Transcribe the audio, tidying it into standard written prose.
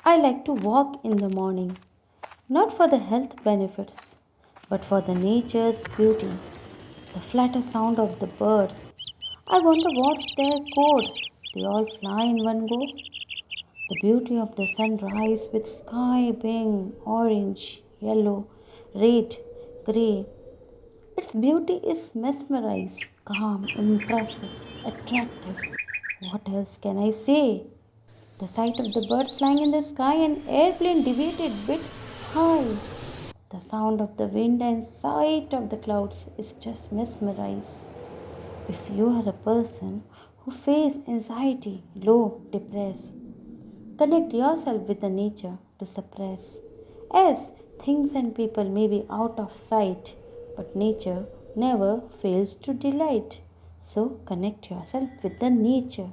I like to walk in the morning, not for the health benefits, but for the nature's beauty, the flatter sound of the birds. I wonder what's their code. They all fly in one go. The beauty of the sunrise with sky being orange, yellow, red, grey. Its beauty is mesmerizing, calm, impressive, attractive. What else can I say? The sight of the birds flying in the sky and airplane deviated bit high. The sound of the wind and sight of the clouds is just mesmerizing. If you are a person who faces anxiety, low, depressed, connect yourself with the nature to suppress. As things and people may be out of sight, but nature never fails to delight. So connect yourself with the nature.